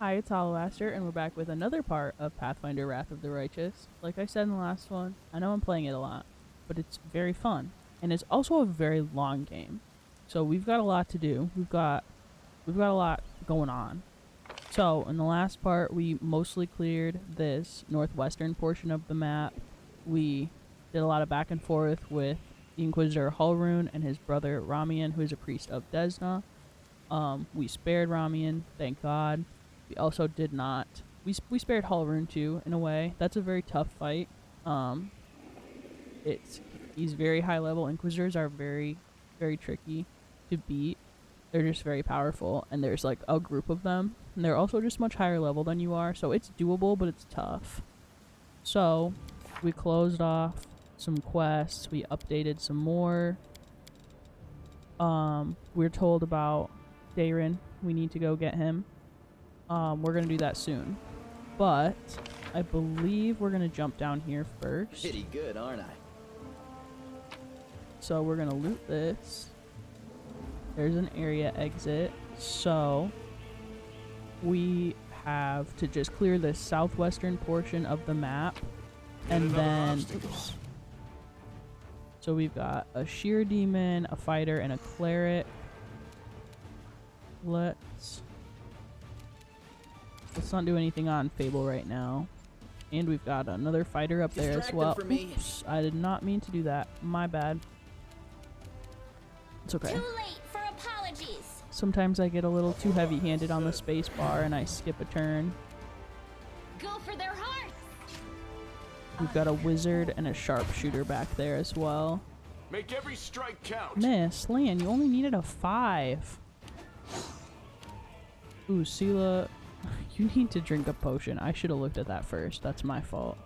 Hi, it's Aster, and we're back with another part of Pathfinder Wrath of the Righteous. Like I said in the last one, I know I'm playing it a lot, but it's very fun. And it's also a very long game. So we've got a lot to do. We've got a lot going on. So in the last part, we mostly cleared this northwestern portion of the map. We did a lot of back and forth with the Inquisitor Hulrune and his brother Ramian, who is a priest of Desna. We spared Ramian, thank God. We also did not. We spared Hulrune too, in a way. That's a very tough fight. He's very high level. Inquisitors are very, very tricky to beat. They're just very powerful, and there's like a group of them. And they're also just much higher level than you are, so it's doable, but it's tough. So we closed off some quests. We updated some more. We're told about daeran. We need to go get him. We're gonna do that soon, but I believe we're gonna jump down here first. Pretty good, aren't I? So we're gonna loot this. There's an area exit, so we have to just clear the southwestern portion of the map, and then oops. So we've got a sheer demon, a fighter, and a cleric. Let's not do anything on Fable right now. And we've got another fighter up there as well. Oops, I did not mean to do that. My bad. It's okay. Too late for apologies. Sometimes I get a little too heavy-handed on the space bar and I skip a turn. Go for their hearts. We've got a wizard and a sharpshooter back there as well. Make every strike count. Miss, Lan, you only needed a 5. Ooh, Sela, you need to drink a potion. I should have looked at that first. That's my fault.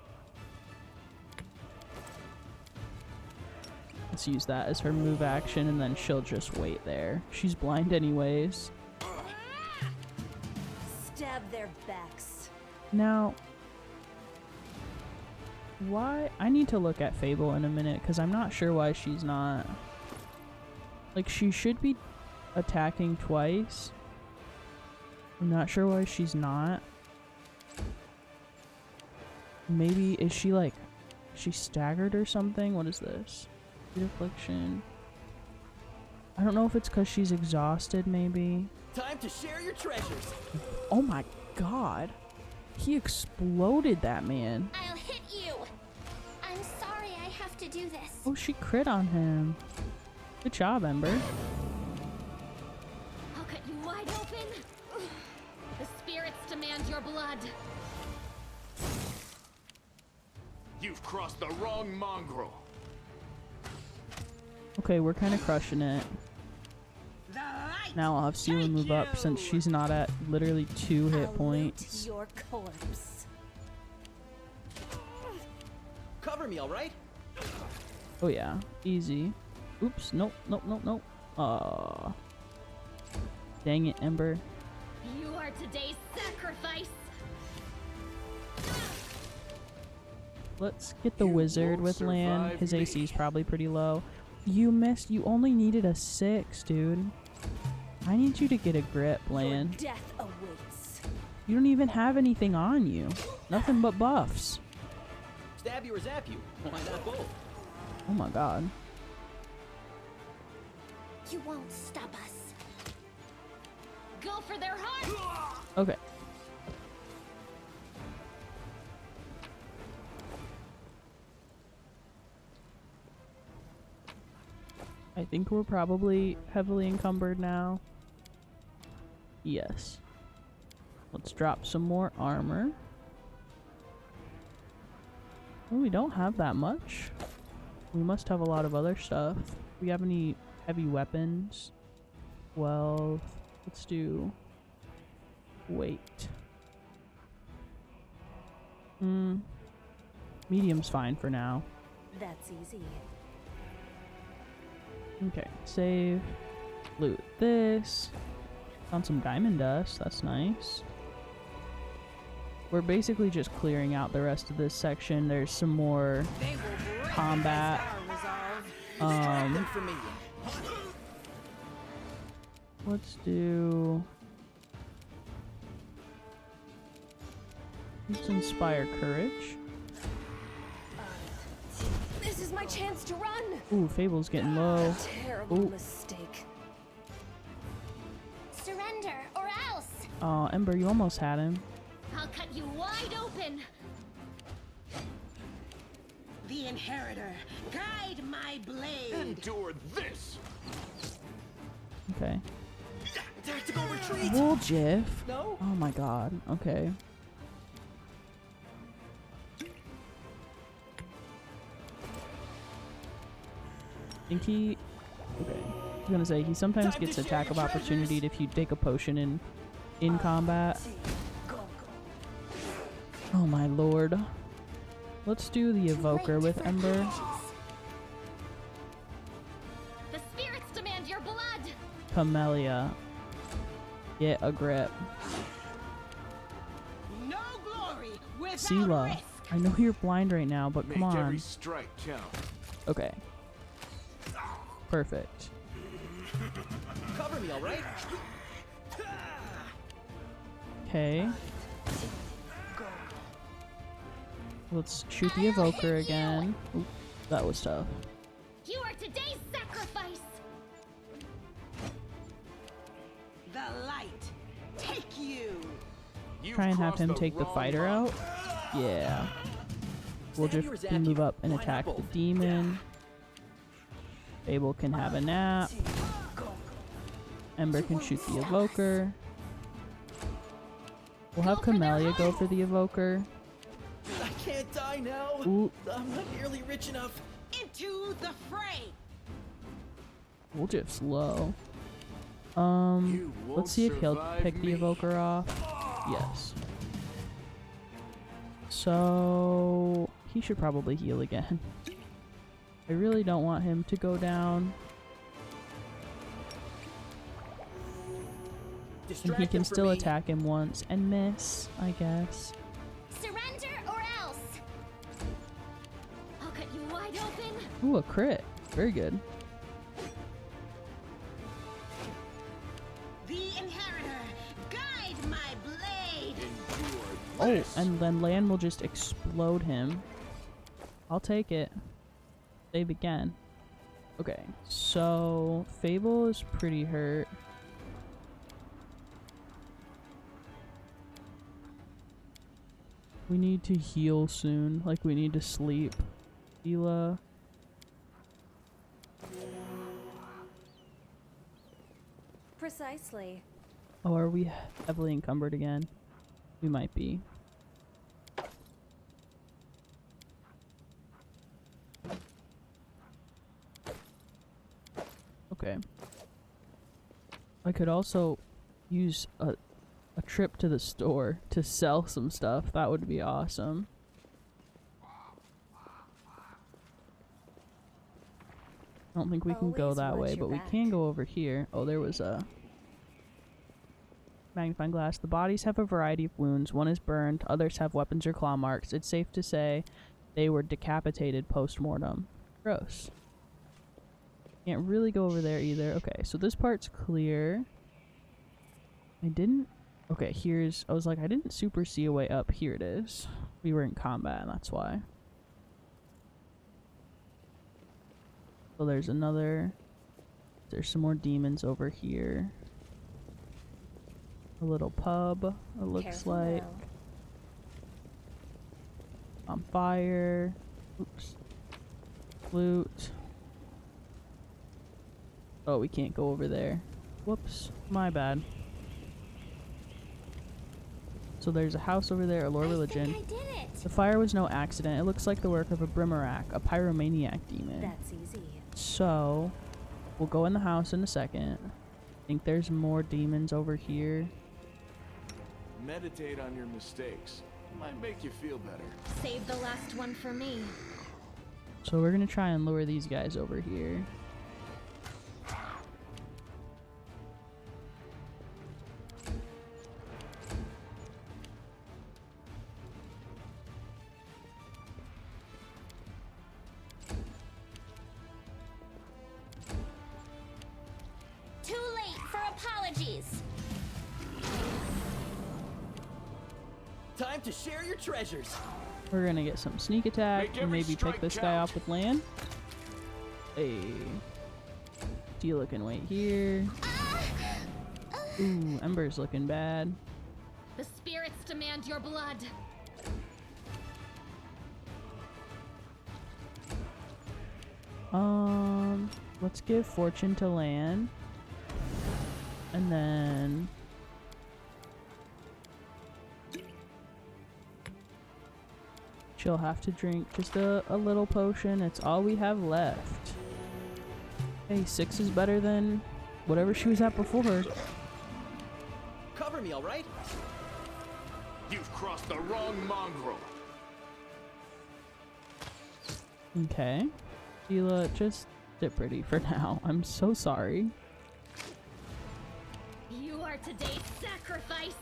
Let's use that as her move action, and then she'll just wait there. She's blind anyways. Stab their backs. Now, why? I need to look at Fable in a minute, because I'm not sure why she's not. Like, she should be attacking twice. I'm not sure why she's not. Maybe, is she like, she's staggered or something? What is this? Affliction. I don't know if it's because she's exhausted, maybe. Time to share your treasures. Oh my god. He exploded that man. I'll hit you. I'm sorry I have to do this. Oh, she crit on him. Good job, Ember. I'll cut you wide open. The spirits demand your blood. You've crossed the wrong mongrel. Okay, we're kind of crushing it. Now I'll have Sela move up since she's not at literally 2 hit points. Your corpse. Cover me, all right? Oh yeah, easy. Oops, nope, nope, nope, nope. Aw. Dang it, Ember. You are today's sacrifice. Let's get the wizard with Lan. His AC is probably pretty low. You missed. You only needed a 6, dude. I need you to get a grip, Lan. Death awaits. You don't even have anything on you. Nothing but buffs. Stab you or zap you. Why not both? Oh my god. You won't stop us. Go for their hearts. Okay. I think we're probably heavily encumbered now. Yes. Let's drop some more armor. Oh, we don't have that much. We must have a lot of other stuff. Do we have any heavy weapons? Well, let's do weight. Medium's fine for now. That's easy. Okay, save. Loot this. Found some diamond dust, that's nice. We're basically just clearing out the rest of this section. There's some more combat. For me. Let's do Let's inspire courage. This is my chance to run. Ooh, Fable's getting low. Terrible Ooh. mistake. Surrender or else. Aw, Ember, you almost had him. I'll cut you wide open. The Inheritor, guide my blade. Endure this. Okay. Tactical retreat. Wool Jiff. No. Oh my god. Okay. Think he... Okay. I was gonna say, he sometimes Time to gets share attack your of opportunity if you take a potion in combat. Oh my lord. Let's do the evoker with Ember. The spirits demand your blood. Camellia. Get a grip. No glory without Sela. risk. I know you're blind right now, but come Make on. every strike count. Okay. Perfect. Cover me, all right? Okay. Let's shoot the evoker again. Oop, that was tough. You are today's sacrifice. The light, take you. You've Try and have crossed him take the wrong fighter line. out. Yeah. We'll Stab just you or zap move you? up and Why not attack the both? demon. Fable can have a nap. Ember can shoot the evoker. We'll have Camellia go for the evoker. I can't die now. Ooh, I'm not nearly rich enough. Into the fray. Woljiff's low. You Let's won't see if he'll survive pick the me. evoker off. Yes. So he should probably heal again. I really don't want him to go down. And Distract he can them for still me. attack him once and miss, I guess. Surrender or else. I'll cut you wide open. Ooh, a crit. Very good. The Inheritor, guide my blade. Endure Oh, this. and then Lan will just explode him. I'll take it. Save again. Okay, so Fable is pretty hurt. We need to heal soon. Like, we need to sleep. Ela. Precisely. Oh, are we heavily encumbered again? We might be. Okay. I could also use a trip to the store to sell some stuff. That would be awesome. I don't think we can go Always that watch way, your but we back. can go over here. Oh, there was a magnifying glass. The bodies have a variety of wounds. One is burned, others have weapons or claw marks. It's safe to say they were decapitated post-mortem. Gross. Can't really go over there either. Okay, so this part's clear. I didn't... Okay, here's... I was like, I didn't super see a way up. Here it is. We were in combat, and that's why. So there's another... There's some more demons over here. A little pub, it looks Careful like. now. On fire. Oops. Flute. Oh, we can't go over there. Whoops. My bad. So there's a house over there, a lore religion. I did it. The fire was no accident. It looks like the work of a Brimarak, a pyromaniac demon. That's easy. So, we'll go in the house in a second. I think there's more demons over here. Meditate on your mistakes. Might make you feel better. Save the last one for me. So we're gonna try and lure these guys over here. Too late for apologies. Time to share your treasures. We're gonna get some sneak attack Make and every maybe pick strike this guy count. off with land. Hey. Teal can wait here. Ooh, Ember's looking bad. The spirits demand your blood. Let's give fortune to land. And then she'll have to drink just a little potion. It's all we have left. Hey, 6 is better than whatever she was at before. Cover me, all right? You've crossed the wrong mongrel. Okay. Sheila, just sit pretty for now. I'm so sorry. You are today's sacrifice.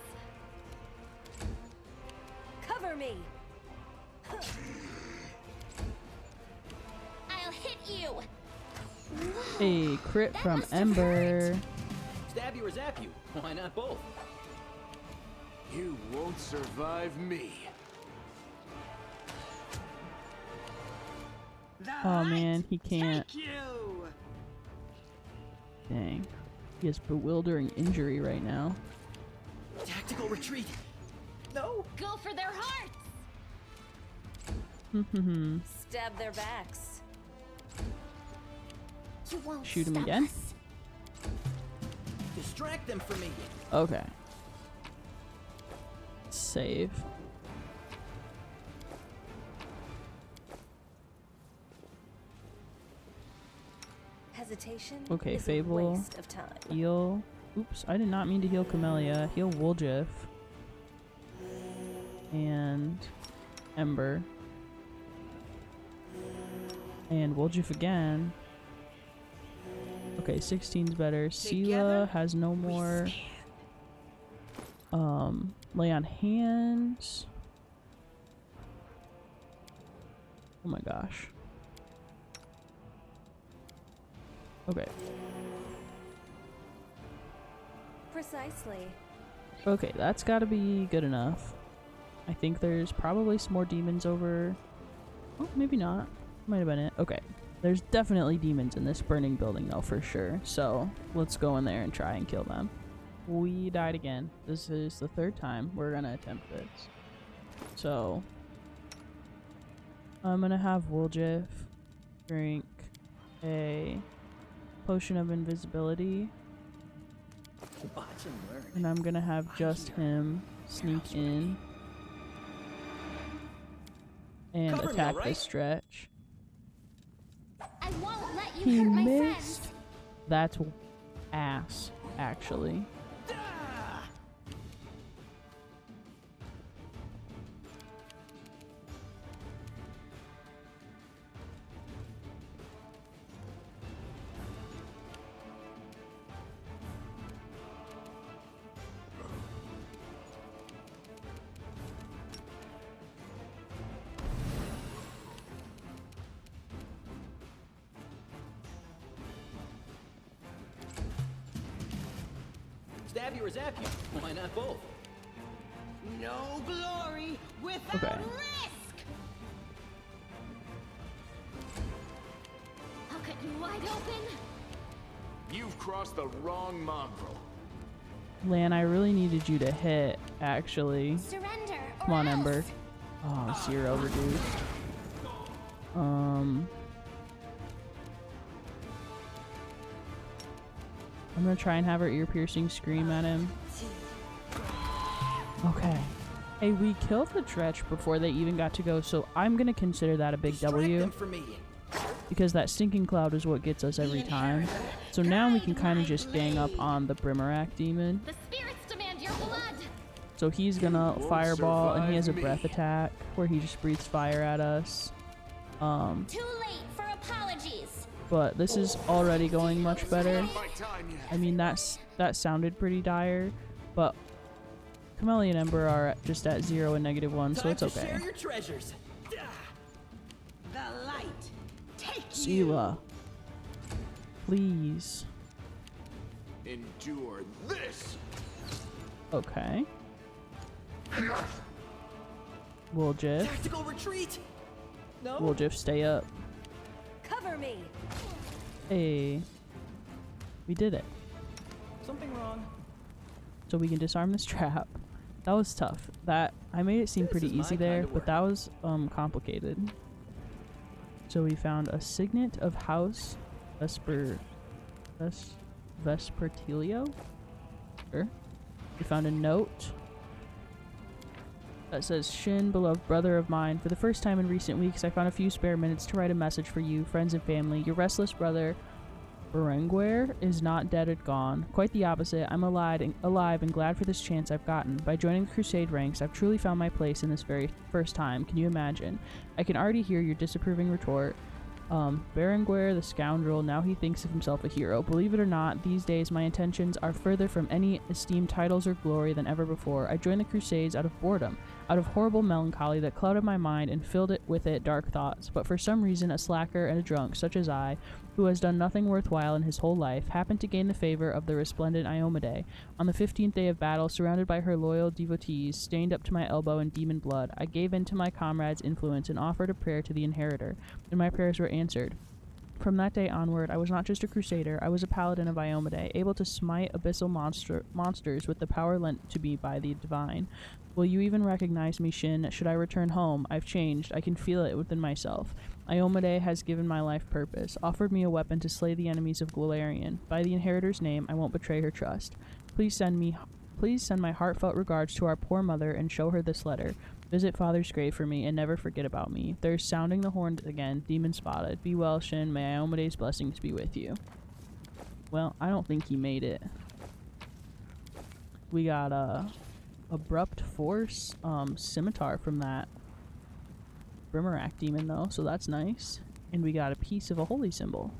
Cover me. I'll hit you. A crit That from must have Ember. Stab you or zap you? Why not both? You won't survive me. Oh man, he can't. Thank you. Dang. He has bewildering injury right now. Tactical retreat. No. Go for their hearts. Stab their backs. You won't Shoot him stop again? us. Distract them for me. Okay. Save. Hesitation Okay, is Fable. a waste of time. Heal. Oops, I did not mean to heal Camellia. Heal Woljif. And Ember. And Woljif again. Okay, 16's better. Sela has no more. Lay on hands. Oh my gosh. Okay. Precisely. Okay, that's gotta be good enough. I think there's probably some more demons over. Oh, maybe not. Might have been it. Okay. There's definitely demons in this burning building though, for sure. So let's go in there and try and kill them. We died again. This is the 3rd time we're gonna attempt this. So I'm gonna have Woljif drink a potion of invisibility. Watch and learn. And I'm gonna have just him sneak in and Cover me, attack alright? this stretch. I won't let you He hurt my missed. friends. That's ass, actually. Stab you or zap you? Why not both? No glory without Okay. risk. I'll cut you wide open. You've crossed the wrong mongrel. Lan, I really needed you to hit, actually. Surrender. Come on, Ember. Oh, 0 reduced. I'm gonna try and have her ear-piercing scream at him. Okay. Hey, we killed the Dretch before they even got to go, so I'm gonna consider that a big Distract W, them for me. because that stinking cloud is what gets us every time. So now we can kind of just gang up on the Brimmerak demon. The spirits demand your blood. So he's gonna won't fireball, and he has a survive breath me. attack where he just breathes fire at us. Too late for apologies. But this is already going much better. My time yet. I mean, that sounded pretty dire, but Camellia and Ember are just at 0 and -1, so Time it's to okay. share your treasures. The light. Take you. Sela, please. Endure this. Okay. Wooljiff. Tactical retreat. No. Wooljiff, stay up. Cover me. Hey. We did it. Something wrong. So we can disarm this trap. That was tough. That I made it seem This pretty is my easy there, kind of but work. that was complicated. So we found a signet of House Vespertilio. Sure. We found a note that says, Shin, beloved brother of mine, for the first time in recent weeks I found a few spare minutes to write a message for you, friends and family. Your restless brother Berenguer is not dead or gone. Quite the opposite. I'm alive and glad for this chance I've gotten. By joining the Crusade ranks, I've truly found my place in this very first time. Can you imagine? I can already hear your disapproving retort. Berenguer, the scoundrel, now he thinks of himself a hero. Believe it or not, these days my intentions are further from any esteemed titles or glory than ever before. I joined the Crusades out of boredom, out of horrible melancholy that clouded my mind and filled it with dark thoughts. But for some reason, a slacker and a drunk, such as I, who has done nothing worthwhile in his whole life, happened to gain the favor of the resplendent Iomedae. On the 15th day of battle, surrounded by her loyal devotees, stained up to my elbow in demon blood, I gave in to my comrade's influence and offered a prayer to the Inheritor, and my prayers were answered. From that day onward, I was not just a crusader, I was a paladin of Iomedae, able to smite abyssal monsters with the power lent to me by the divine. Will you even recognize me, Shin? Should I return home? I've changed. I can feel it within myself. Iomedae has given my life purpose, offered me a weapon to slay the enemies of Galarian. By the Inheritor's name, I won't betray her trust. Please send my heartfelt regards to our poor mother and show her this letter. Visit Father's grave for me and never forget about me. There's sounding the horn again. Demon spotted. Be well, Shin. May Iomedae's blessings be with you. Well, I don't think he made it. We got abrupt force scimitar from that Brimarack demon though, so that's nice. And we got a piece of a holy symbol.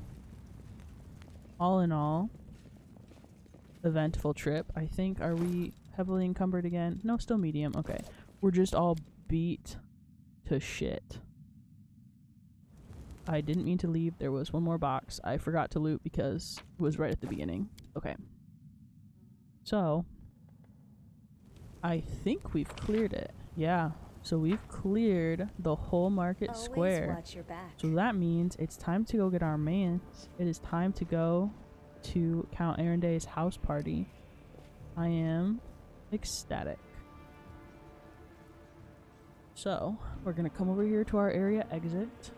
All in all, eventful trip. I think, are we heavily encumbered again? No, still medium. Okay. We're just all beat to shit. I didn't mean to leave. There was one more box I forgot to loot because it was right at the beginning. Okay. So, I think we've cleared it. Yeah. So we've cleared the whole market Always square. watch your back. So that means it's time to go get our mans. It is time to go to Count Arendae's house party. I am ecstatic. So, we're gonna come over here to our area exit.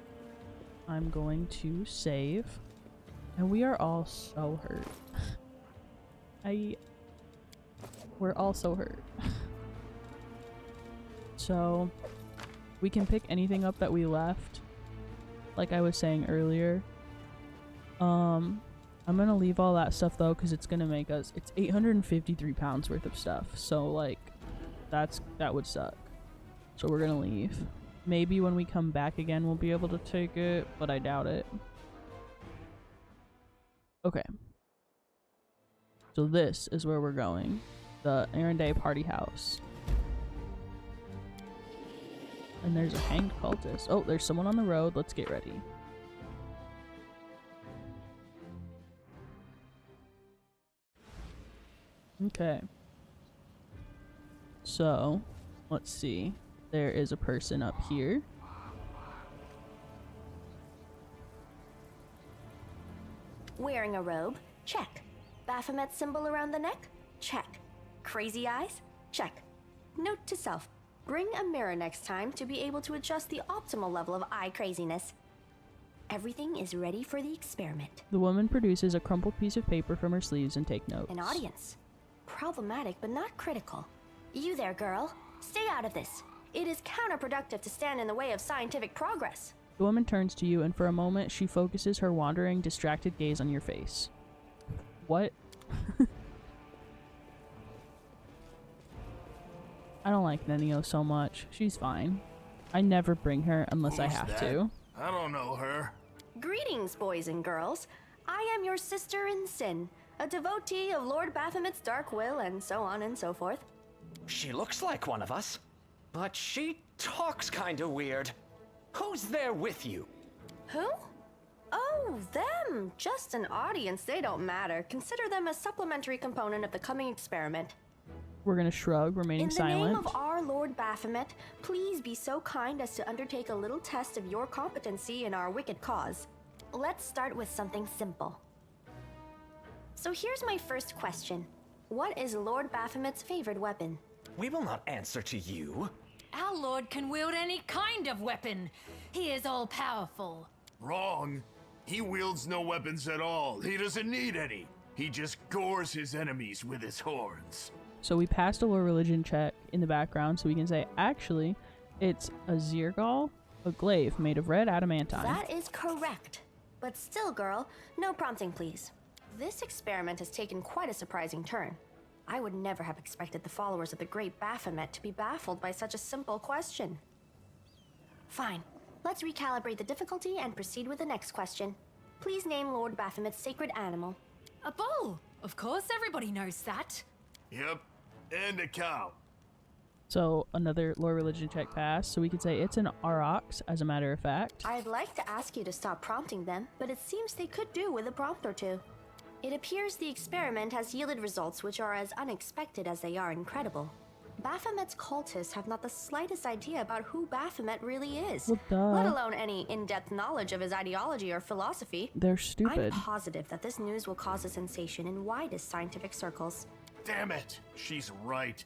I'm going to save. And we are all so hurt. We're all so hurt. So, we can pick anything up that we left. Like I was saying earlier. I'm gonna leave all that stuff though, because it's gonna make us, it's 853 pounds worth of stuff. So like, that would suck. So we're gonna leave. Maybe when we come back again we'll be able to take it, but I doubt it. Okay. So this is where we're going. The Arendae party house. And there's a hanged cultist. Oh, there's someone on the road. Let's get ready. Okay. So, let's see. There is a person up here. Wearing a robe? Check. Baphomet symbol around the neck? Check. Crazy eyes? Check. Note to self. Bring a mirror next time to be able to adjust the optimal level of eye craziness. Everything is ready for the experiment. The woman produces a crumpled piece of paper from her sleeves and take notes. An audience. Problematic, but not critical. You there, girl. Stay out of this. It is counterproductive to stand in the way of scientific progress. The woman turns to you and for a moment she focuses her wandering, distracted gaze on your face. What? I don't like Nenio so much. She's fine. I never bring her unless I Who's have that? to. I don't know her. Greetings, boys and girls. I am your sister in sin, a devotee of Lord Baphomet's dark will, and so on and so forth. She looks like one of us, but she talks kinda weird. Who's there with you? Who? Oh, them. Just an audience. They don't matter. Consider them a supplementary component of the coming experiment. We're gonna shrug, remaining In the silent. name of our Lord Baphomet, please be so kind as to undertake a little test of your competency in our wicked cause. Let's start with something simple. So here's my first question. What is Lord Baphomet's favorite weapon? We will not answer to you. Our lord can wield any kind of weapon. He is all powerful. Wrong. He wields no weapons at all. He doesn't need any. He just gores his enemies with his horns. So we passed a lore religion check in the background, so we can say, actually, it's a Zirgal, a glaive made of red adamantine. That is correct. But still, girl, no prompting, please. This experiment has taken quite a surprising turn. I would never have expected the followers of the great Baphomet to be baffled by such a simple question. Fine. Let's recalibrate the difficulty and proceed with the next question. Please name Lord Baphomet's sacred animal. A bull. Of course, everybody knows that. Yep, and a cow. So another lore religion check passed, so we could say it's an aurochs, as a matter of fact. I'd like to ask you to stop prompting them, but it seems they could do with a prompt or two. It appears the experiment has yielded results which are as unexpected as they are incredible. Baphomet's cultists have not the slightest idea about who Baphomet really is, Well, duh. let alone any in-depth knowledge of his ideology or philosophy. They're stupid. I'm positive that this news will cause a sensation in widest scientific circles. Damn it, she's right.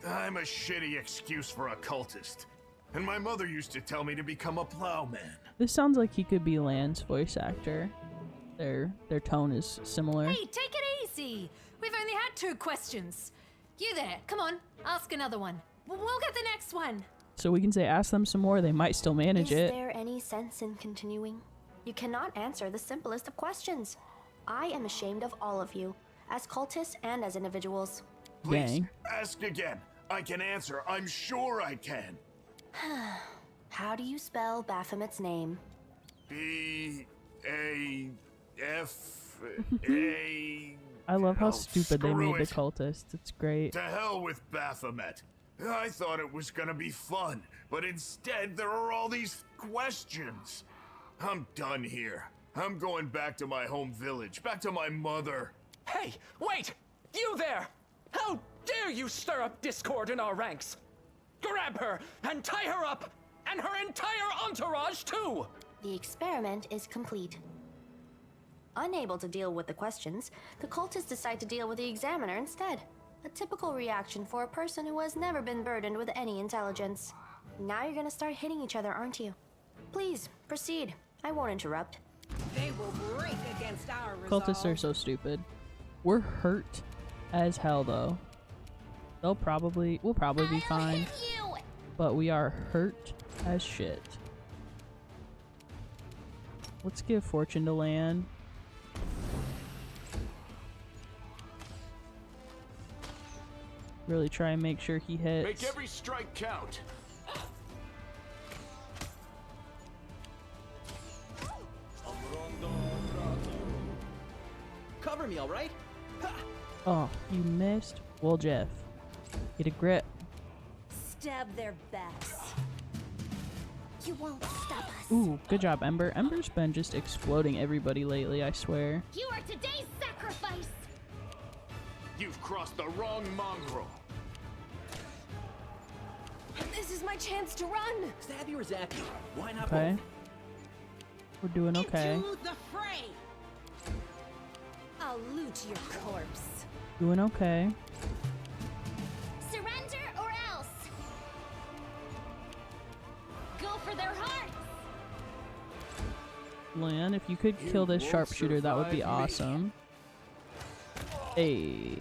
I'm a shitty excuse for a cultist. And my mother used to tell me to become a plowman. This sounds like he could be Lan's voice actor. Their tone is similar. Hey, take it easy. We've only had 2 questions. You there, come on, ask another one. We'll get the next one. So we can say ask them some more, they might still manage Is it. there any sense in continuing? You cannot answer the simplest of questions. I am ashamed of all of you, as cultists and as individuals. Please, Dang. ask again. I can answer. I'm sure I can. How do you spell Baphomet's name? B-A-F-A... I love how Oh, stupid they screw made the it. cultists. It's great. To hell with Baphomet. I thought it was gonna be fun, but instead there are all these questions. I'm done here. I'm going back to my home village, back to my mother. Hey, wait! You there! How dare you stir up discord in our ranks? Grab her and tie her up! And her entire entourage, too! The experiment is complete. Unable to deal with the questions, the cultists decide to deal with the examiner instead. A typical reaction for a person who has never been burdened with any intelligence. Now you're gonna start hitting each other, aren't you? Please, proceed. I won't interrupt. They will break against our resolve. Cultists are so stupid. We're hurt as hell though. We'll probably be fine. You! But we are hurt as shit. Let's give fortune to Lan. Really try and make sure he hits. Make every strike count. Cover me, all right? Oh, you missed. Well, Jeff, get a grip. Stab their backs. You won't stop us. Ooh, good job, Ember. Ember's been just exploding everybody lately, I swear. You are today's sacrifice. You've crossed the wrong mongrel. This is my chance to run. Stab you or zap you? Why not Okay. both? We're doing okay. Into the fray. I'll loot your corpse. Doing okay. Surrender or else. Go for their hearts. Lan, if you could kill this won't sharpshooter, that would be survive me. awesome. Hey.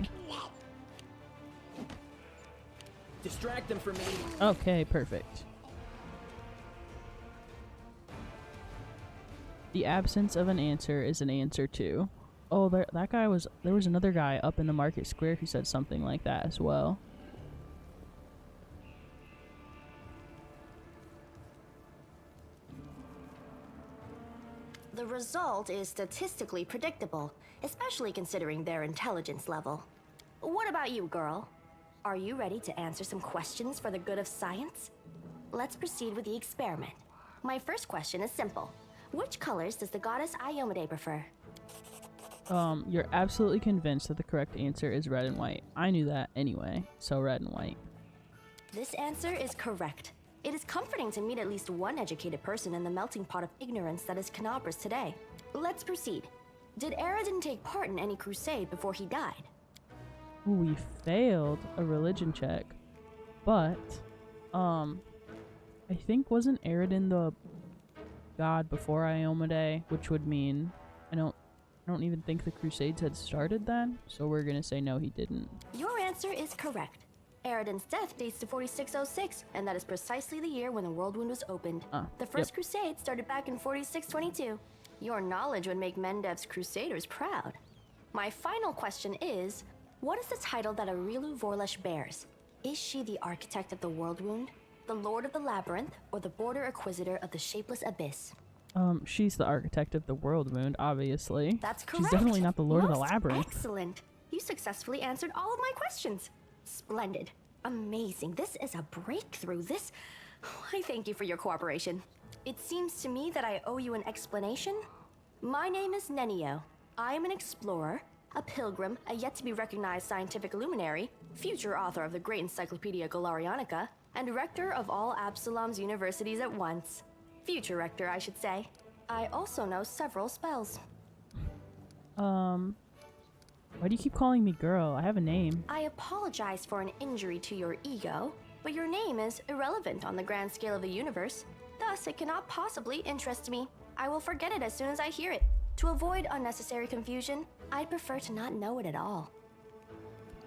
Distract them from me. Okay, perfect. The absence of an answer is an answer too. Oh, there was another guy up in the market square who said something like that as well. The result is statistically predictable, especially considering their intelligence level. What about you, girl? Are you ready to answer some questions for the good of science? Let's proceed with the experiment. My first question is simple. Which colors does the goddess Iomedae prefer? You're absolutely convinced that the correct answer is red and white. I knew that anyway, so red and white. This answer is correct. It is comforting to meet at least one educated person in the melting pot of ignorance that is Canabras today. Let's proceed. Did Aradin take part in any crusade before he died? Ooh, we failed a religion check, but I think wasn't Aradin the god before Iomedae, which would mean I don't even think the crusades had started then, so we're gonna say no, he didn't. Your answer is correct. Aradin's death dates to 4606, and that is precisely the year when the World Wound was opened. The first crusade started back in 4622. Your knowledge would make Mendev's crusaders proud. My final question is, what is the title that Arilu Vorlesh bears? Is she the architect of the World Wound, the Lord of the Labyrinth, or the Border Inquisitor of the Shapeless Abyss? She's the architect of the World Wound, obviously. That's correct. She's definitely not the Lord of the Most Labyrinth. Excellent. You successfully answered all of my questions. Splendid. Amazing. This is a breakthrough. I thank you for your cooperation. It seems to me that I owe you an explanation. My name is Nenio. I am an explorer, a pilgrim, a yet-to-be-recognized scientific luminary, future author of the great Encyclopedia Galarianica, and rector of all Absalom's universities at once. Future rector, I should say. I also know several spells. Why do you keep calling me girl? I have a name. I apologize for an injury to your ego, but your name is irrelevant on the grand scale of the universe. Thus, it cannot possibly interest me. I will forget it as soon as I hear it. To avoid unnecessary confusion, I'd prefer to not know it at all.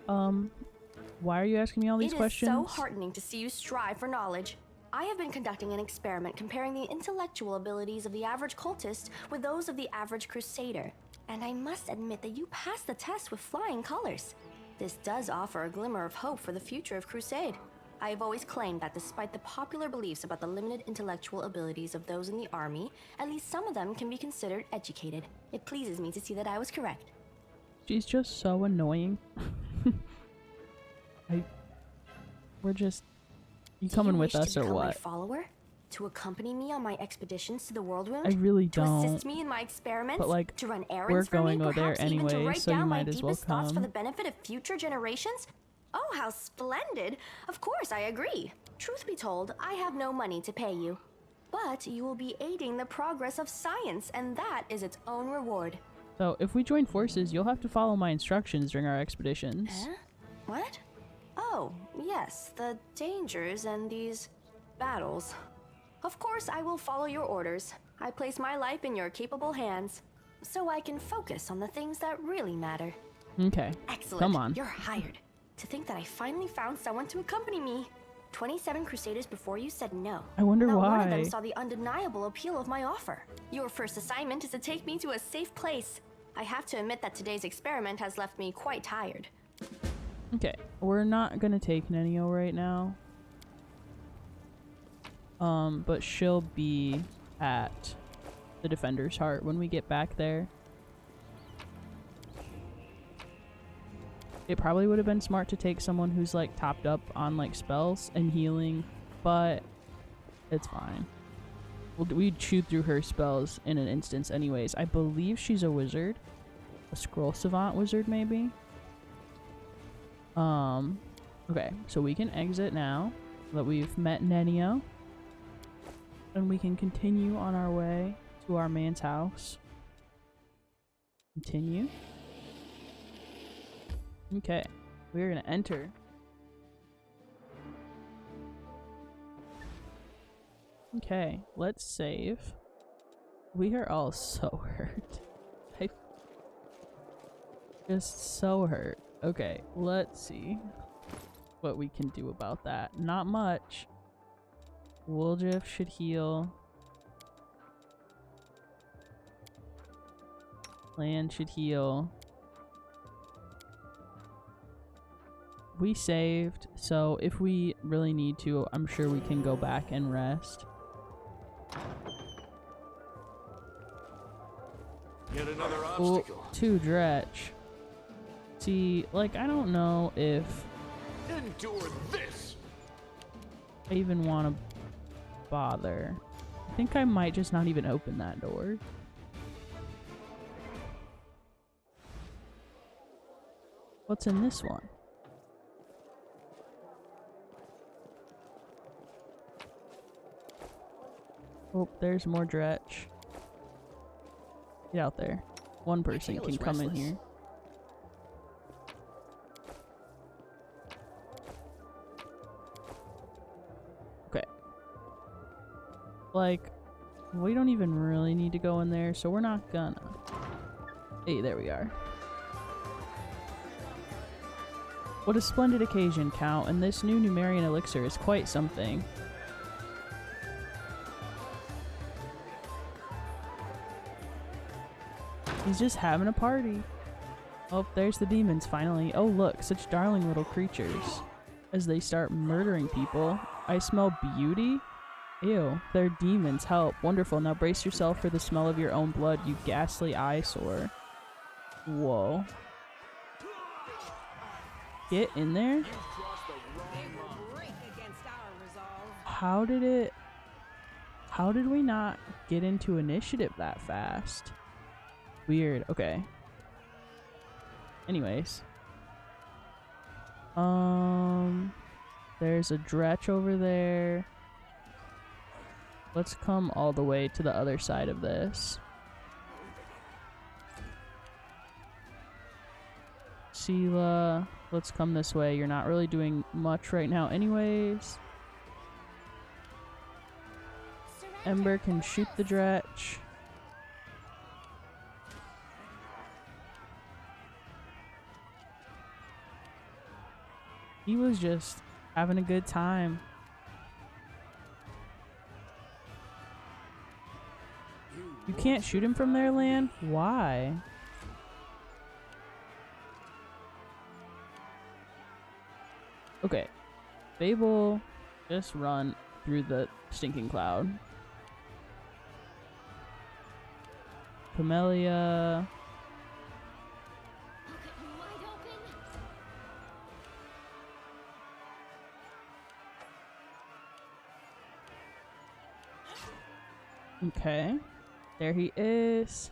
Why are you asking me all these questions? It is so heartening to see you strive for knowledge. I have been conducting an experiment comparing the intellectual abilities of the average cultist with those of the average crusader, and I must admit that you passed the test with flying colors. This does offer a glimmer of hope for the future of Crusade. I have always claimed that despite the popular beliefs about the limited intellectual abilities of those in the army, at least some of them can be considered educated. It pleases me to see that I was correct. She's just so annoying. You coming with us or what? My follower? To accompany me on my expeditions to the World Wound? I really to don't. To assist me in my experiments? But like, to run errands we're for going me, over there perhaps even to anyway, write so you down my might as well deepest thoughts for the come. benefit of future generations? Oh, how splendid! Of course, I agree. Truth be told, I have no money to pay you. But you will be aiding the progress of science, and that is its own reward. So, if we join forces, you'll have to follow my instructions during our expeditions. What? Oh, yes, the dangers and these battles. Of course, I will follow your orders. I place my life in your capable hands, so I can focus on the things that really matter. Okay. Excellent. Come on. You're hired. To think that I finally found someone to accompany me. 27 Crusaders before you said no. I wonder Not why. one of them saw the undeniable appeal of my offer. Your first assignment is to take me to a safe place. I have to admit that today's experiment has left me quite tired. Okay, we're not gonna take Nenio right now. But she'll be at the Defender's Heart when we get back there. It probably would have been smart to take someone who's like topped up on like spells and healing, but it's fine. We'd chew through her spells in an instance anyways. I believe she's a wizard. A scroll savant wizard maybe. Okay, so we can exit now that we've met Nenio. And we can continue on our way to our man's house. Continue. Okay, we're gonna enter. Okay, let's save. We are all so hurt. I just so hurt. Okay, let's see what we can do about that. Not much. Woljif should heal. Land should heal. We saved, so if we really need to, I'm sure we can go back and rest. Yet another Oh, obstacle. 2 dretch. See, like, I don't know if Endure this. I even want to bother. I think I might just not even open that door. What's in this one? Oh, there's more dretch. Get out there. One person kael can is come in restless. here. Okay. Like, we don't even really need to go in there, so we're not gonna. Hey, there we are. What a splendid occasion, Count, and this new Numerian elixir is quite something. He's just having a party. Oh, there's the demons finally. Oh look, such darling little creatures. As they start murdering people. I smell beauty? Ew, they're demons. Help. Wonderful. Now brace yourself for the smell of your own blood, you ghastly eyesore. Whoa. Get in there? How did we not get into initiative that fast? Weird. Okay. Anyways. There's a dretch over there. Let's come all the way to the other side of this. Sheila, let's come this way. You're not really doing much right now anyways. Ember can shoot the dretch. He was just having a good time. You can't shoot him from there, Lan? Why? Okay. Fable, just run through the stinking cloud. Camellia. Okay. There he is.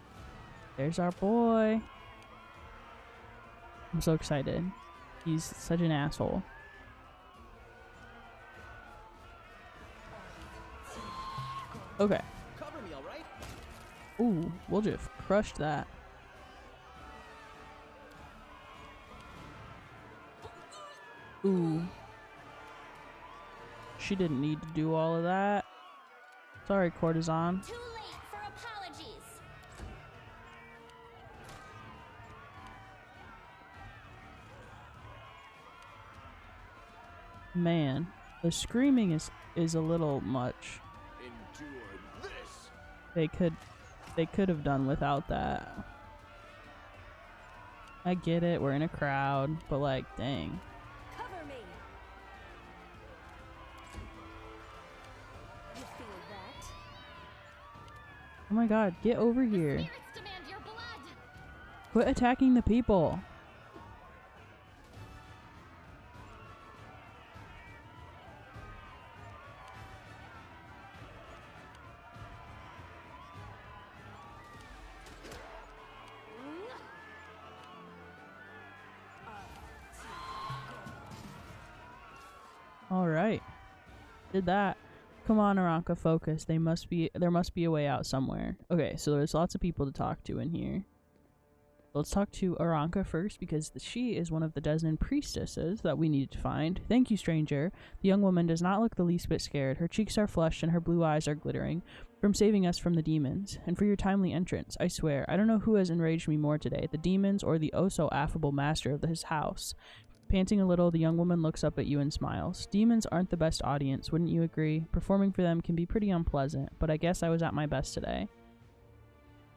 There's our boy. I'm so excited. He's such an asshole. Okay. Cover me, all right? Ooh, we'll just crush that. Ooh. She didn't need to do all of that. Sorry, Courtesan. Too late for apologies. Man, the screaming is a little much. Endure this. They could have done without that. I get it, we're in a crowd, but like, dang. Cover me. You feel that? Oh my god, get over here. Spirits demand your blood. Quit attacking the people. Alright. Did that. Come on, Aranka, focus. There must be a way out somewhere. Okay, so there's lots of people to talk to in here. Let's talk to Aranka first, because she is one of the Desnan priestesses that we needed to find. Thank you, stranger. The young woman does not look the least bit scared. Her cheeks are flushed and her blue eyes are glittering, from saving us from the demons, and for your timely entrance. I swear, I don't know who has enraged me more today, the demons or the oh-so-affable master of his house. Panting a little, the young woman looks up at you and smiles. Demons aren't the best audience, wouldn't you agree? Performing for them can be pretty unpleasant, but I guess I was at my best today.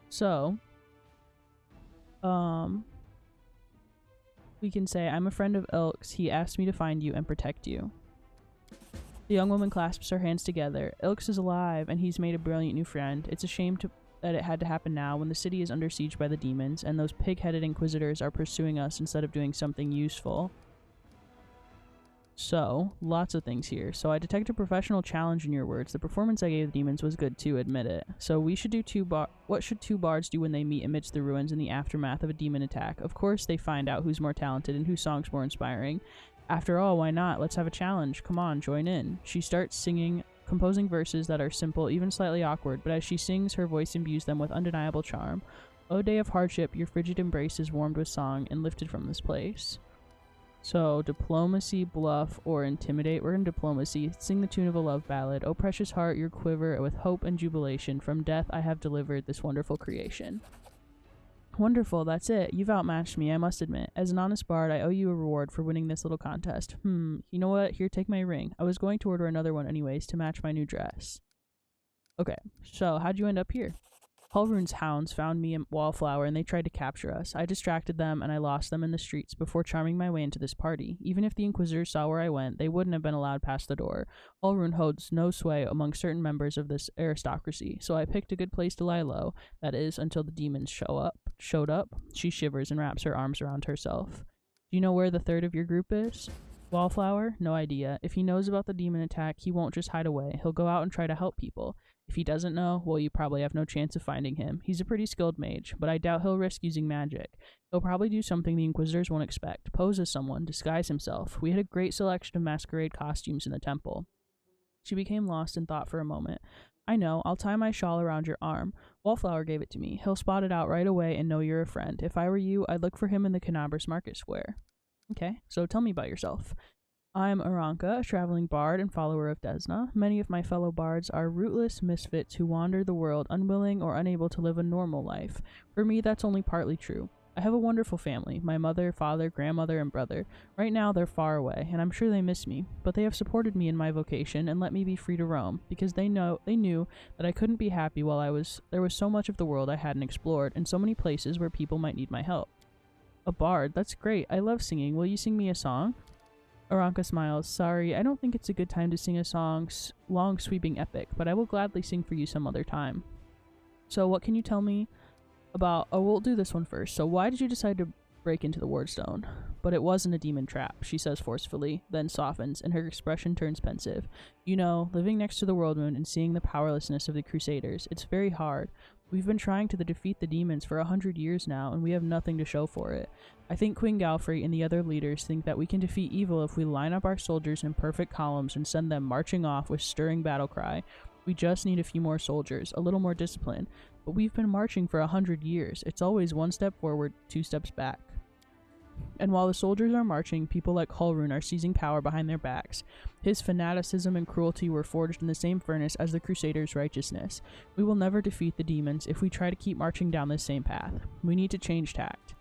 So, we can say, I'm a friend of Ilk's. He asked me to find you and protect you. The young woman clasps her hands together. Ilk's is alive, and he's made a brilliant new friend. It's a shame that it had to happen now, when the city is under siege by the demons, and those pig-headed inquisitors are pursuing us instead of doing something useful. So, lots of things here. So, I detect a professional challenge in your words. The performance I gave the demons was good too, admit it. So, we should do what should two bards do when they meet amidst the ruins in the aftermath of a demon attack? Of course, they find out who's more talented and whose song's more inspiring. After all, why not? Let's have a challenge. Come on, join in. She starts singing, composing verses that are simple, even slightly awkward, but as she sings, her voice imbues them with undeniable charm. O day of hardship, your frigid embrace is warmed with song and lifted from this place. So, diplomacy, bluff, or intimidate. We're in diplomacy. Sing the tune of a love ballad. O precious heart, your quiver with hope and jubilation. From death I have delivered this wonderful creation. Wonderful, that's it. You've outmatched me, I must admit. As an honest bard, I owe you a reward for winning this little contest. You know what? Here, take my ring. I was going to order another one anyways to match my new dress. Okay, so how'd you end up here? Hulrun's hounds found me in Wallflower and they tried to capture us. I distracted them and I lost them in the streets before charming my way into this party. Even if the Inquisitors saw where I went, they wouldn't have been allowed past the door. Hulrun holds no sway among certain members of this aristocracy, so I picked a good place to lie low, that is, until the demons showed up. She shivers and wraps her arms around herself. Do you know where the third of your group is? Wallflower? No idea. If he knows about the demon attack, he won't just hide away. He'll go out and try to help people. If he doesn't know, well, you probably have no chance of finding him. He's a pretty skilled mage, but I doubt he'll risk using magic. He'll probably do something the Inquisitors won't expect. Pose as someone, disguise himself. We had a great selection of masquerade costumes in the temple. She became lost in thought for a moment. I know, I'll tie my shawl around your arm. Wallflower gave it to me. He'll spot it out right away and know you're a friend. If I were you, I'd look for him in the Canabras Market Square. Okay, so tell me about yourself. I'm Aranka, a traveling bard and follower of Desna. Many of my fellow bards are rootless misfits who wander the world unwilling or unable to live a normal life. For me, that's only partly true. I have a wonderful family, my mother, father, grandmother, and brother. Right now, they're far away, and I'm sure they miss me, but they have supported me in my vocation and let me be free to roam, because they knew that I couldn't be happy while there was so much of the world I hadn't explored, and so many places where people might need my help. A bard, that's great. I love singing. Will you sing me a song? Aranka smiles. Sorry, I don't think it's a good time to sing a song's long, sweeping epic, but I will gladly sing for you some other time. So what can you tell me about... Oh, we'll do this one first. So why did you decide to break into the Wardstone? But it wasn't a demon trap, she says forcefully, then softens, and her expression turns pensive. You know, living next to the World Moon and seeing the powerlessness of the Crusaders, it's very hard. We've been trying to defeat the demons for 100 years now, and we have nothing to show for it. I think Queen Galfrey and the other leaders think that we can defeat evil if we line up our soldiers in perfect columns and send them marching off with stirring battle cry. We just need a few more soldiers, a little more discipline. But we've been marching for 100 years. It's always one step forward, 2 steps back. And while the soldiers are marching, people like Hulrun are seizing power behind their backs. His fanaticism and cruelty were forged in the same furnace as the Crusaders' righteousness. We will never defeat the demons if we try to keep marching down this same path. We need to change tact.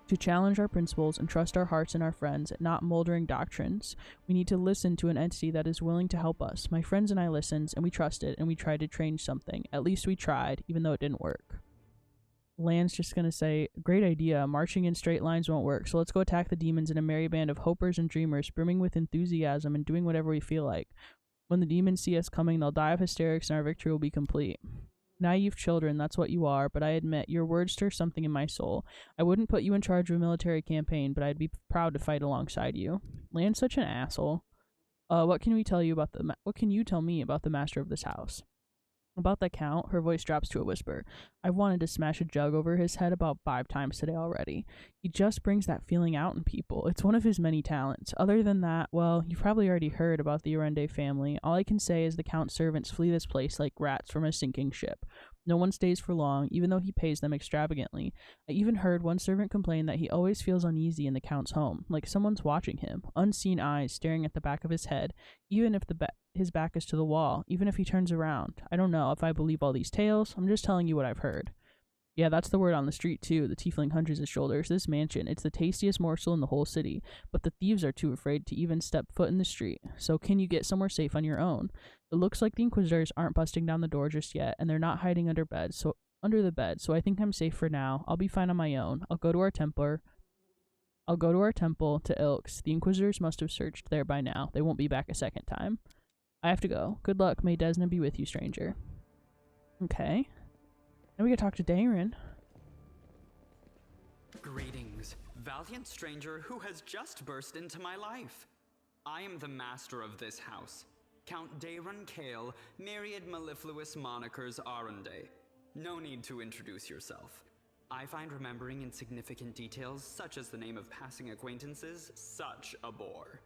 To challenge our principles and trust our hearts and our friends, not moldering doctrines. We need to listen to an entity that is willing to help us. My friends and I listened, and we trusted, and we tried to change something. At least we tried, even though it didn't work. Lan's just gonna say, great idea, marching in straight lines won't work, so let's go attack the demons in a merry band of hopers and dreamers, brimming with enthusiasm and doing whatever we feel like. When the demons see us coming, they'll die of hysterics and our victory will be complete. Naive children, that's what you are, but I admit, your words stir something in my soul. I wouldn't put you in charge of a military campaign, but I'd be proud to fight alongside you. Lan's such an asshole. What can you tell me about the master of this house? About the Count, her voice drops to a whisper. I've wanted to smash a jug over his head about 5 times today already. He just brings that feeling out in people. It's one of his many talents. Other than that, well, you've probably already heard about the arendae family. All I can say is the Count's servants flee this place like rats from a sinking ship. No one stays for long, even though he pays them extravagantly. I even heard one servant complain that he always feels uneasy in the Count's home, like someone's watching him, unseen eyes staring at the back of his head, even if his back is to the wall, even if he turns around. I don't know if I believe all these tales. I'm just telling you what I've heard. Yeah, that's the word on the street, too. The tiefling hunches his shoulders. This mansion, it's the tastiest morsel in the whole city, but the thieves are too afraid to even step foot in the street. So can you get somewhere safe on your own? It looks like the Inquisitors aren't busting down the door just yet, and they're not hiding under the bed, so I think I'm safe for now. I'll be fine on my own. I'll go to our temple to Ilks. The Inquisitors must have searched there by now. They won't be back a second time. I have to go. Good luck. May Desna be with you, stranger. Okay. Now we can talk to daeran. Greetings, valiant stranger who has just burst into my life. I am the master of this house. Count daeran kael, myriad mellifluous monikers arendae. No need to introduce yourself. I find remembering insignificant details, such as the name of passing acquaintances, such a bore.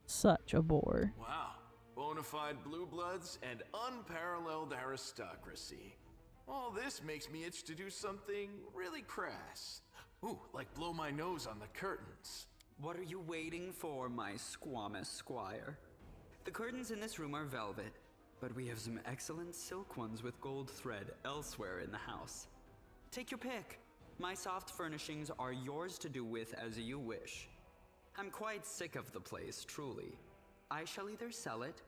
Such a bore. Wow. Bona fide blue bloods and unparalleled aristocracy. All this makes me itch to do something really crass. Ooh, like blow my nose on the curtains. What are you waiting for, my squamous squire? The curtains in this room are velvet, but we have some excellent silk ones with gold thread elsewhere in the house. Take your pick. My soft furnishings are yours to do with as you wish. I'm quite sick of the place, truly. I shall either sell it,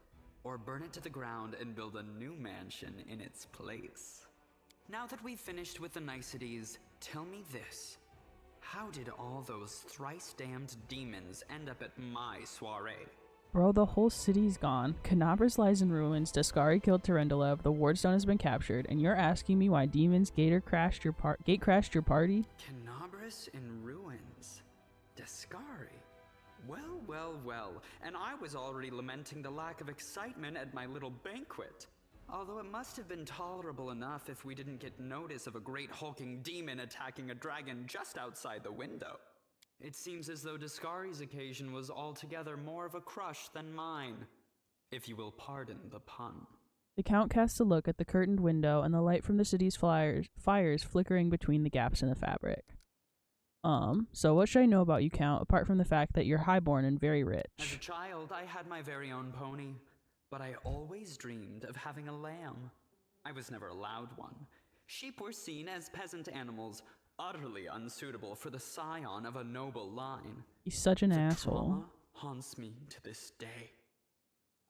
or burn it to the ground and build a new mansion in its place. Now that we've finished with the niceties, tell me this. How did all those thrice-damned demons end up at my soiree? Bro, the whole city's gone. Canabras lies in ruins, Daskari killed Terendelev, the Wardstone has been captured, and you're asking me why demons gate crashed your party? Canabras in ruins? Daskari? Well, well, well, and I was already lamenting the lack of excitement at my little banquet. Although it must have been tolerable enough if we didn't get notice of a great hulking demon attacking a dragon just outside the window. It seems as though Daskari's occasion was altogether more of a crush than mine, if you will pardon the pun. The Count casts a look at the curtained window and the light from the city's fires flickering between the gaps in the fabric. So what should I know about you, Count, apart from the fact that you're highborn and very rich? As a child, I had my very own pony, but I always dreamed of having a lamb. I was never allowed one. Sheep were seen as peasant animals, utterly unsuitable for the scion of a noble line. He's such an The asshole. trauma haunts me to this day.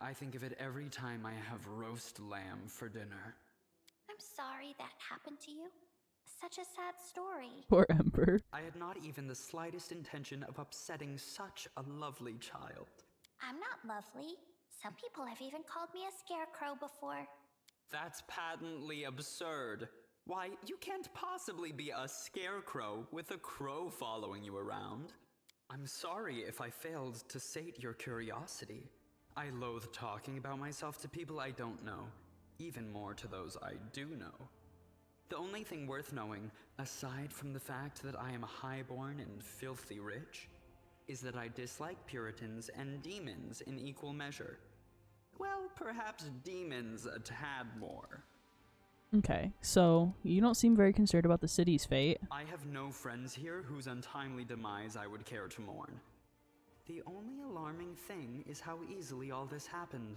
I think of it every time I have roast lamb for dinner. I'm sorry that happened to you. Such a sad story. Poor Emperor. I had not even the slightest intention of upsetting such a lovely child. I'm not lovely. Some people have even called me a scarecrow before. That's patently absurd. Why, you can't possibly be a scarecrow with a crow following you around. I'm sorry if I failed to sate your curiosity. I loathe talking about myself to people I don't know, even more to those I do know. The only thing worth knowing, aside from the fact that I am highborn and filthy rich, is that I dislike Puritans and demons in equal measure. Well, perhaps demons a tad more. Okay, so you don't seem very concerned about the city's fate. I have no friends here whose untimely demise I would care to mourn. The only alarming thing is how easily all this happened.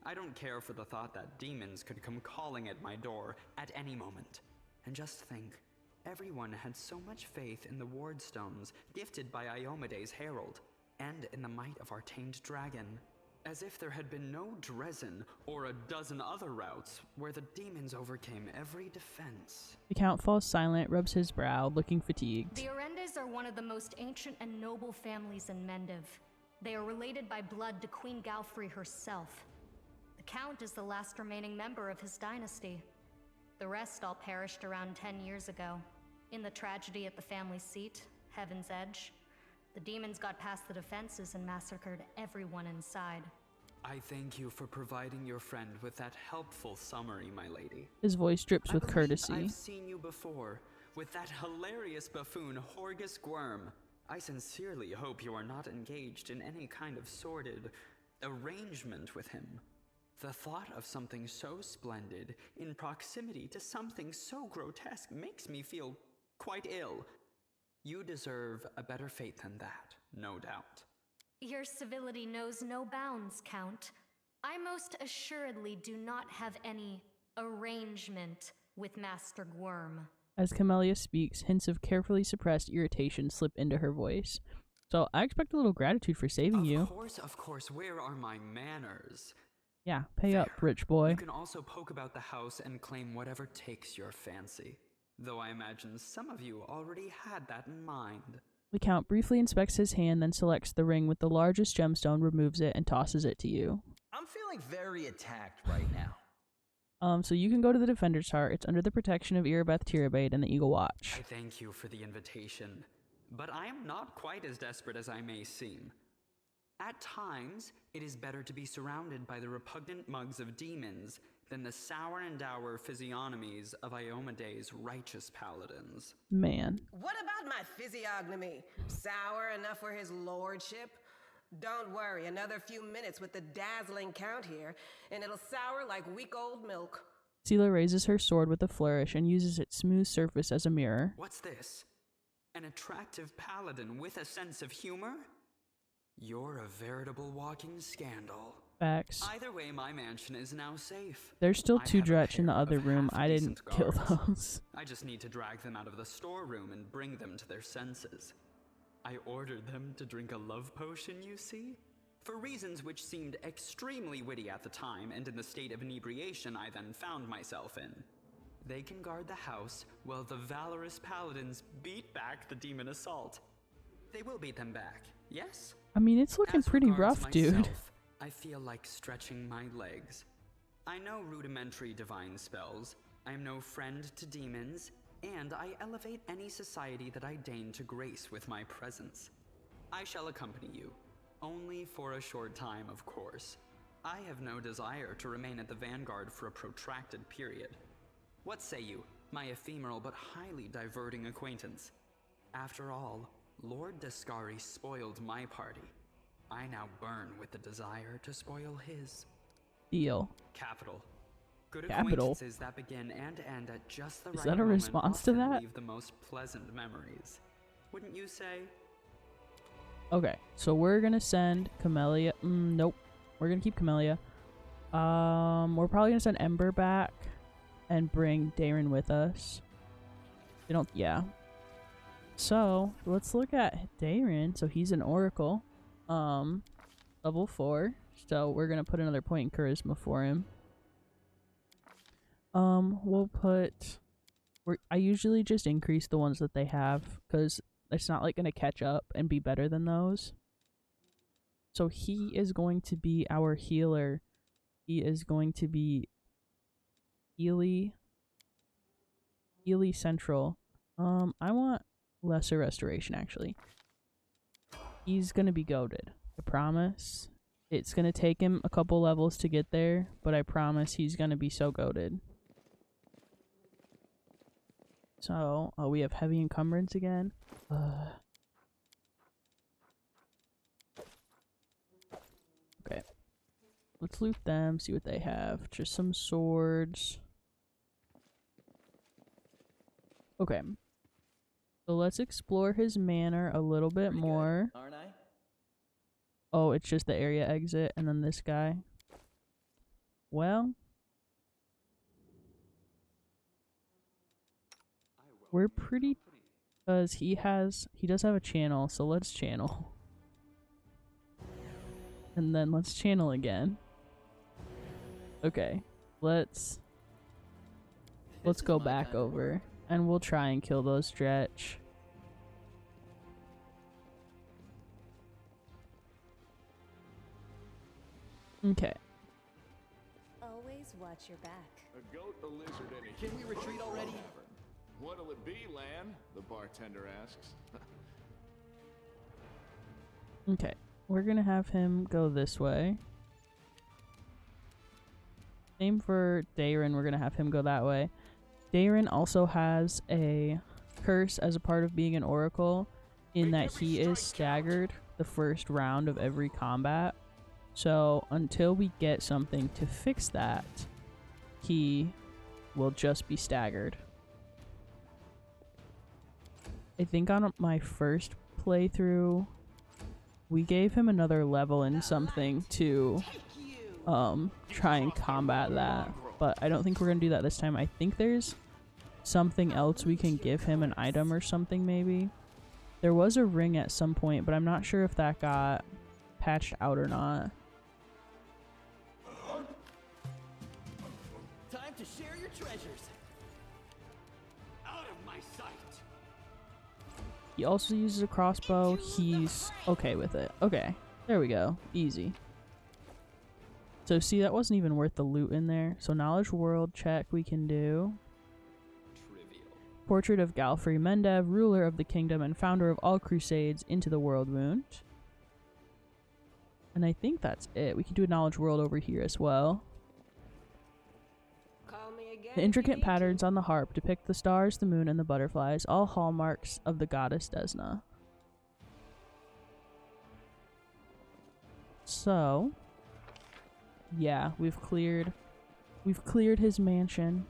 I don't care for the thought that demons could come calling at my door at any moment. And just think, everyone had so much faith in the Wardstones gifted by Iomede's herald, and in the might of our tamed dragon. As if there had been no Dresden or a dozen other routes where the demons overcame every defense. The Count falls silent, rubs his brow, looking fatigued. The Arendaes are one of the most ancient and noble families in Mendiv. They are related by blood to Queen Galfrey herself. The Count is the last remaining member of his dynasty. The rest all perished around 10 years ago. In the tragedy at the family seat, Heaven's Edge, the demons got past the defenses and massacred everyone inside. I thank you for providing your friend with that helpful summary, my lady. His voice drips with I believe courtesy. I've seen you before, with that hilarious buffoon Horgus Gwyrm. I sincerely hope you are not engaged in any kind of sordid arrangement with him. The thought of something so splendid in proximity to something so grotesque makes me feel quite ill. You deserve a better fate than that, no doubt. Your civility knows no bounds, Count. I most assuredly do not have any arrangement with Master Gwyrm. As Camellia speaks, hints of carefully suppressed irritation slip into her voice. So I expect a little gratitude for saving you. Of course, where are my manners? Yeah, pay up, rich boy. You can also poke about the house and claim whatever takes your fancy. Though I imagine some of you already had that in mind. The Count briefly inspects his hand, then selects the ring with the largest gemstone, removes it, and tosses it to you. I'm feeling very attacked right now. So you can go to the Defender's Heart. It's under the protection of Irabeth Tirabade and the Eagle Watch. I thank you for the invitation, but I am not quite as desperate as I may seem. At times, it is better to be surrounded by the repugnant mugs of demons than the sour and dour physiognomies of Iomede's righteous paladins. Man. What about my physiognomy? Sour enough for his lordship? Don't worry, another few minutes with the dazzling count here, and it'll sour like week-old milk. Sela raises her sword with a flourish and uses its smooth surface as a mirror. What's this? An attractive paladin with a sense of humor? You're a veritable walking scandal. Facts. Either way, my mansion is now safe. There's still I 2 have a Dretch in the pair other of room. I didn't half-decent kill guards. those. I just need to drag them out of the storeroom and bring them to their senses. I ordered them to drink a love potion, you see? For reasons which seemed extremely witty at the time and in the state of inebriation I then found myself in. They can guard the house while the valorous paladins beat back the demon assault. They will beat them back, yes? I mean, it's looking As pretty regards rough, dude. myself, I feel like stretching my legs. I know rudimentary divine spells, I am no friend to demons, and I elevate any society that I deign to grace with my presence. I shall accompany you, only for a short time, of course. I have no desire to remain at the vanguard for a protracted period. What say you, my ephemeral but highly diverting acquaintance? After all, Lord Descari spoiled my party. I now burn with the desire to spoil his. Deal. Capital. Good Capital? acquaintances that begin and end at just the Is right that a moment response to often that? leave the most pleasant memories. Wouldn't you say? Okay, so we're gonna send Camellia. Nope. We're gonna keep Camellia. We're probably gonna send Ember back and bring daeran with us. They don't. Yeah. So let's look at daeran. So he's an oracle. Level 4. So we're gonna put another point in charisma for him. We'll put. I usually just increase the ones that they have because it's not like gonna catch up and be better than those. So he is going to be our healer. He is going to be Healy Central. I want lesser restoration actually. He's gonna be goated. I promise. It's gonna take him a couple levels to get there, but I promise he's gonna be so goated. So, we have heavy encumbrance again. Okay. Let's loot them, see what they have. Just some swords. Okay. So let's explore his manor a little bit more. Aren't I? Oh, it's just the area exit and then this guy. Well, we're pretty, because he does have a channel, so let's channel. And then let's channel again. Okay, let's go back over and we'll try and kill those Dretch. Okay. Always watch your back. A goat, a lizard, and a Can we retreat already? What'll it be, Lan? The bartender asks. Okay. We're gonna have him go this way. Same for daeran, we're gonna have him go that way. daeran also has a curse as a part of being an oracle, in that he is staggered the first round of every combat. So until we get something to fix that, he will just be staggered. I think on my first playthrough, we gave him another level in something to try and combat that, but I don't think we're gonna do that this time. I think there's something else we can give him, an item or something maybe. There was a ring at some point, but I'm not sure if that got patched out or not. Time to share your treasures. Out of my sight. He also uses a crossbow. He's okay with it. Okay, there we go. Easy. So see, that wasn't even worth the loot in there. So knowledge world check we can do. Trivial. Portrait of Galfrey Mendev, ruler of the kingdom and founder of all crusades, into the world wound. And I think that's it. We can do a knowledge world over here as well. Call me again. The intricate patterns on the harp depict the stars, the moon, and the butterflies, all hallmarks of the goddess Desna. So, yeah, we've cleared his mansion.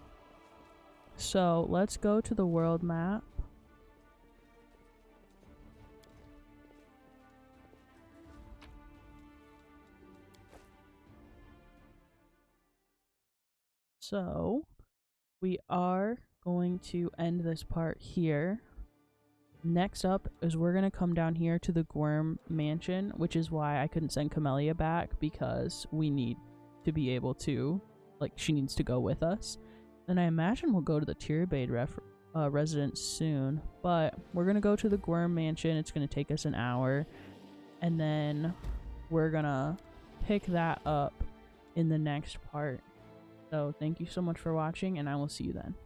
So, let's go to the world map. So, we are going to end this part here. Next up is we're going to come down here to the Gwyrm mansion, which is why I couldn't send Camellia back, because we need to be able to, like, she needs to go with us. And I imagine we'll go to the Tyrabade residence soon, but we're going to go to the Gwyrm mansion. It's going to take us an hour, and then we're going to pick that up in the next part. So thank you so much for watching, and I will see you then.